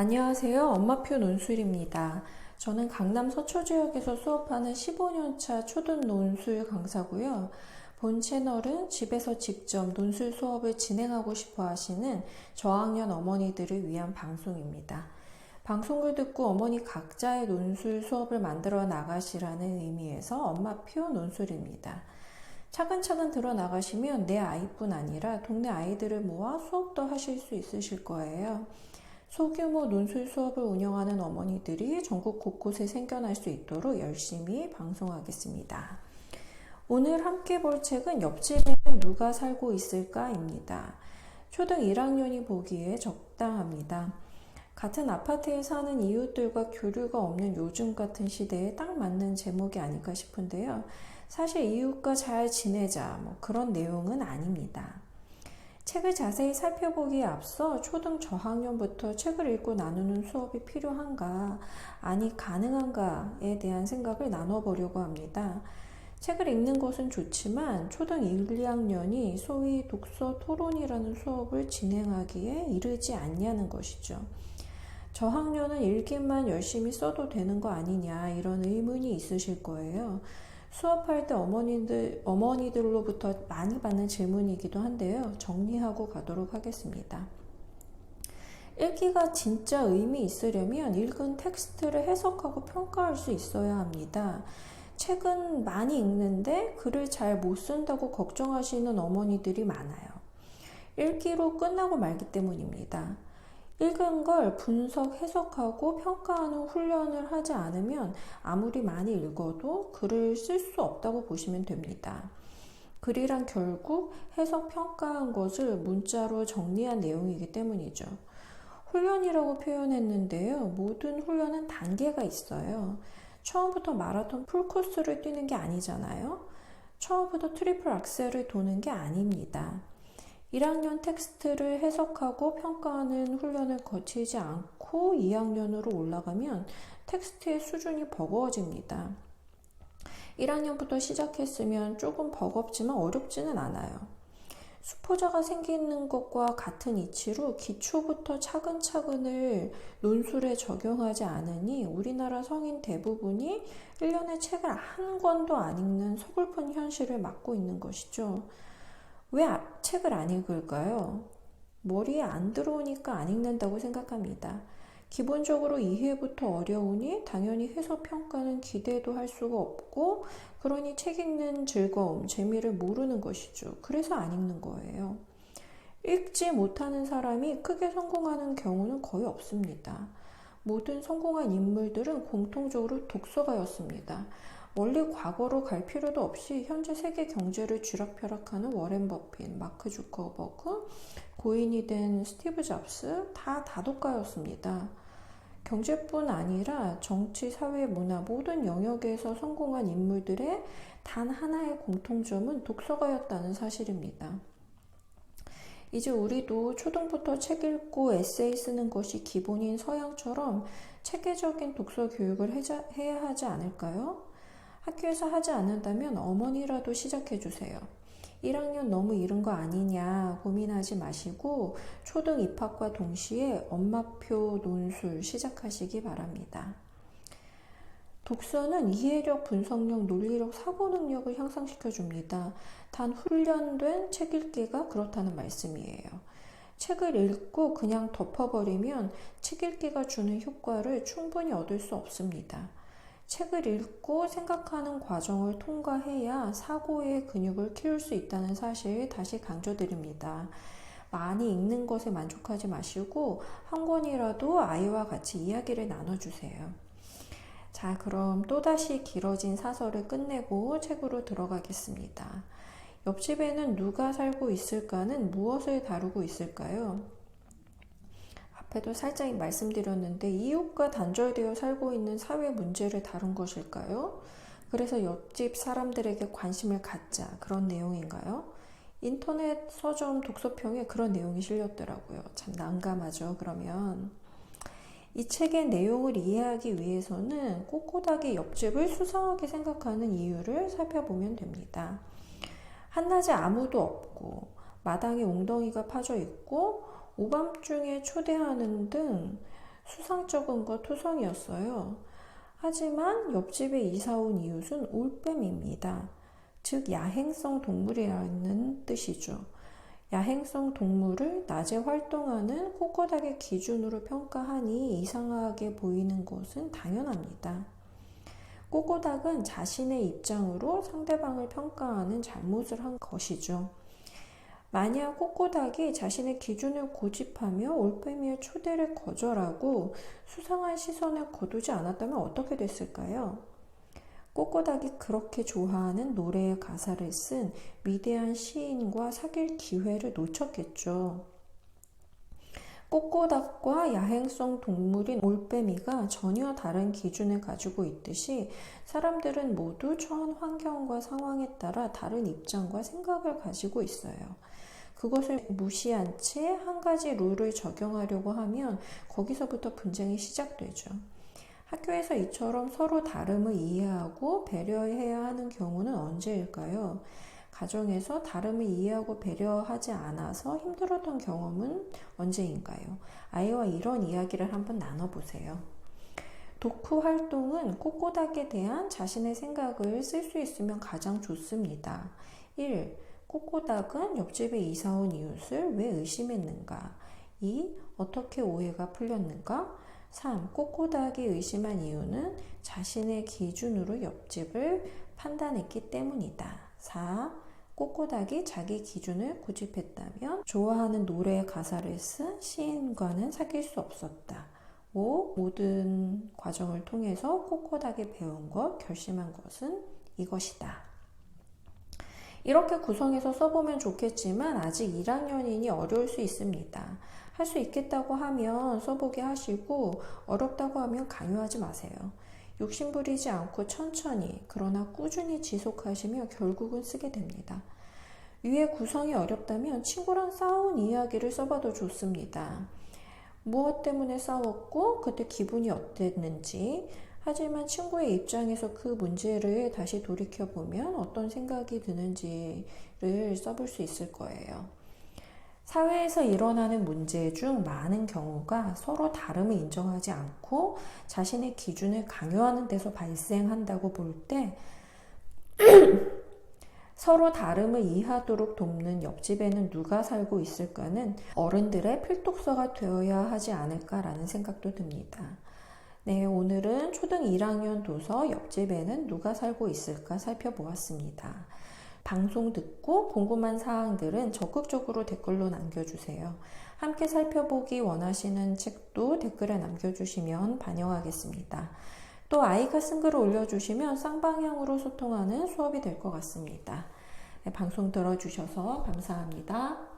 안녕하세요. 엄마표 논술입니다. 저는 강남 서초지역에서 수업하는 15년차 초등 논술 강사고요. 본 채널은 집에서 직접 논술 수업을 진행하고 싶어 하시는 저학년 어머니들을 위한 방송입니다. 방송을 듣고 어머니 각자의 논술 수업을 만들어 나가시라는 의미에서 엄마표 논술입니다. 차근차근 들어 나가시면 내 아이뿐 아니라 동네 아이들을 모아 수업도 하실 수 있으실 거예요. 소규모 논술 수업을 운영하는 어머니들이 전국 곳곳에 생겨날 수 있도록 열심히 방송하겠습니다. 오늘 함께 볼 책은 옆집에는 누가 살고 있을까입니다. 초등 1학년이 보기에 적당합니다. 같은 아파트에 사는 이웃들과 교류가 없는 요즘 같은 시대에 딱 맞는 제목이 아닐까 싶은데요. 사실 이웃과 잘 지내자 그런 내용은 아닙니다. 책을 자세히 살펴보기에 앞서 초등 저학년부터 책을 읽고 나누는 수업이 필요한가, 아니 가능한가에 대한 생각을 나눠보려고 합니다. 책을 읽는 것은 좋지만 초등 1, 2학년이 소위 독서 토론이라는 수업을 진행하기에 이르지 않냐는 것이죠. 저학년은 읽기만 열심히 써도 되는 거 아니냐 이런 의문이 있으실 거예요. 수업할 때 어머니들로부터 많이 받는 질문이기도 한데요. 정리하고 가도록 하겠습니다. 읽기가 진짜 의미 있으려면 읽은 텍스트를 해석하고 평가할 수 있어야 합니다. 책은 많이 읽는데 글을 잘 못 쓴다고 걱정하시는 어머니들이 많아요. 읽기로 끝나고 말기 때문입니다. 읽은 걸 분석, 해석하고 평가하는 훈련을 하지 않으면 아무리 많이 읽어도 글을 쓸 수 없다고 보시면 됩니다. 글이란 결국 해석, 평가한 것을 문자로 정리한 내용이기 때문이죠. 훈련이라고 표현했는데요. 모든 훈련은 단계가 있어요. 처음부터 마라톤 풀코스를 뛰는 게 아니잖아요. 처음부터 트리플 악셀을 도는 게 아닙니다. 1학년 텍스트를 해석하고 평가하는 훈련을 거치지 않고 2학년으로 올라가면 텍스트의 수준이 버거워집니다. 1학년부터 시작했으면 조금 버겁지만 어렵지는 않아요. 수포자가 생기는 것과 같은 이치로 기초부터 차근차근을 논술에 적용하지 않으니 우리나라 성인 대부분이 1년에 책을 한 권도 안 읽는 서글픈 현실을 맞고 있는 것이죠. 왜 책을 안 읽을까요? 머리에 안 들어오니까 안 읽는다고 생각합니다. 기본적으로 이해부터 어려우니 당연히 해석 평가는 기대도 할 수가 없고 그러니 책 읽는 즐거움, 재미를 모르는 것이죠. 그래서 안 읽는 거예요. 읽지 못하는 사람이 크게 성공하는 경우는 거의 없습니다. 모든 성공한 인물들은 공통적으로 독서가였습니다. 멀리 과거로 갈 필요도 없이 현재 세계 경제를 쥐락펴락하는 워렌 버핏, 마크 주커버그, 고인이 된 스티브 잡스 다 다독가였습니다. 경제뿐 아니라 정치, 사회, 문화 모든 영역에서 성공한 인물들의 단 하나의 공통점은 독서가였다는 사실입니다. 이제 우리도 초등부터 책 읽고 에세이 쓰는 것이 기본인 서양처럼 체계적인 독서 교육을 해야 하지 않을까요? 학교에서 하지 않는다면 어머니라도 시작해주세요. 1학년 너무 이른 거 아니냐 고민하지 마시고 초등 입학과 동시에 엄마표 논술 시작하시기 바랍니다. 독서는 이해력, 분석력, 논리력, 사고 능력을 향상시켜줍니다. 단 훈련된 책 읽기가 그렇다는 말씀이에요. 책을 읽고 그냥 덮어버리면 책 읽기가 주는 효과를 충분히 얻을 수 없습니다. 책을 읽고 생각하는 과정을 통과해야 사고의 근육을 키울 수 있다는 사실 다시 강조드립니다. 많이 읽는 것에 만족하지 마시고 한 권이라도 아이와 같이 이야기를 나눠주세요. 자, 그럼 또다시 길어진 사설을 끝내고 책으로 들어가겠습니다. 옆집에는 누가 살고 있을까는 무엇을 다루고 있을까요? 앞에도 살짝 말씀드렸는데 이웃과 단절되어 살고 있는 사회 문제를 다룬 것일까요? 그래서 옆집 사람들에게 관심을 갖자 그런 내용인가요? 인터넷 서점 독서평에 그런 내용이 실렸더라고요. 참 난감하죠. 그러면 이 책의 내용을 이해하기 위해서는 꼿꼿하게 옆집을 수상하게 생각하는 이유를 살펴보면 됩니다. 한낮에 아무도 없고 마당에 웅덩이가 파져 있고 오밤중에 초대하는 등 수상쩍은 거 토성이었어요. 하지만 옆집에 이사 온 이웃은 올빼미입니다. 즉 야행성 동물이라는 뜻이죠. 야행성 동물을 낮에 활동하는 코코닥의 기준으로 평가하니 이상하게 보이는 것은 당연합니다. 꼬꼬닥은 자신의 입장으로 상대방을 평가하는 잘못을 한 것이죠. 만약 꼬꼬닥이 자신의 기준을 고집하며 올빼미의 초대를 거절하고 수상한 시선을 거두지 않았다면 어떻게 됐을까요? 꼬꼬닥이 그렇게 좋아하는 노래의 가사를 쓴 위대한 시인과 사귈 기회를 놓쳤겠죠. 꼬꼬닥과 야행성 동물인 올빼미가 전혀 다른 기준을 가지고 있듯이 사람들은 모두 처한 환경과 상황에 따라 다른 입장과 생각을 가지고 있어요. 그것을 무시한 채 한 가지 룰을 적용하려고 하면 거기서부터 분쟁이 시작되죠. 학교에서 이처럼 서로 다름을 이해하고 배려해야 하는 경우는 언제일까요? 가정에서 다름을 이해하고 배려하지 않아서 힘들었던 경험은 언제인가요? 아이와 이런 이야기를 한번 나눠보세요. 독후 활동은 꼬꼬닥에 대한 자신의 생각을 쓸 수 있으면 가장 좋습니다. 1. 꼬꼬닥은 옆집에 이사 온 이웃을 왜 의심했는가? 2. 어떻게 오해가 풀렸는가? 3. 꼬꼬닥이 의심한 이유는 자신의 기준으로 옆집을 판단했기 때문이다. 4. 꼬꼬닥이 자기 기준을 고집했다면 좋아하는 노래의 가사를 쓴 시인과는 사귈 수 없었다. 5. 모든 과정을 통해서 꼬꼬닥이 배운 것, 결심한 것은 이것이다. 이렇게 구성해서 써보면 좋겠지만 아직 1학년이니 어려울 수 있습니다. 할 수 있겠다고 하면 써보게 하시고 어렵다고 하면 강요하지 마세요. 욕심부리지 않고 천천히 그러나 꾸준히 지속하시며 결국은 쓰게 됩니다. 위에 구성이 어렵다면 친구랑 싸운 이야기를 써봐도 좋습니다. 무엇 때문에 싸웠고 그때 기분이 어땠는지, 하지만 친구의 입장에서 그 문제를 다시 돌이켜보면 어떤 생각이 드는지를 써볼 수 있을 거예요. 사회에서 일어나는 문제 중 많은 경우가 서로 다름을 인정하지 않고 자신의 기준을 강요하는 데서 발생한다고 볼 때 서로 다름을 이해하도록 돕는 옆집에는 누가 살고 있을까는 어른들의 필독서가 되어야 하지 않을까라는 생각도 듭니다. 네, 오늘은 초등 1학년 도서 옆집에는 누가 살고 있을까 살펴보았습니다. 방송 듣고 궁금한 사항들은 적극적으로 댓글로 남겨주세요. 함께 살펴보기 원하시는 책도 댓글에 남겨주시면 반영하겠습니다. 또 아이가 쓴 글을 올려주시면 쌍방향으로 소통하는 수업이 될 것 같습니다. 네, 방송 들어주셔서 감사합니다.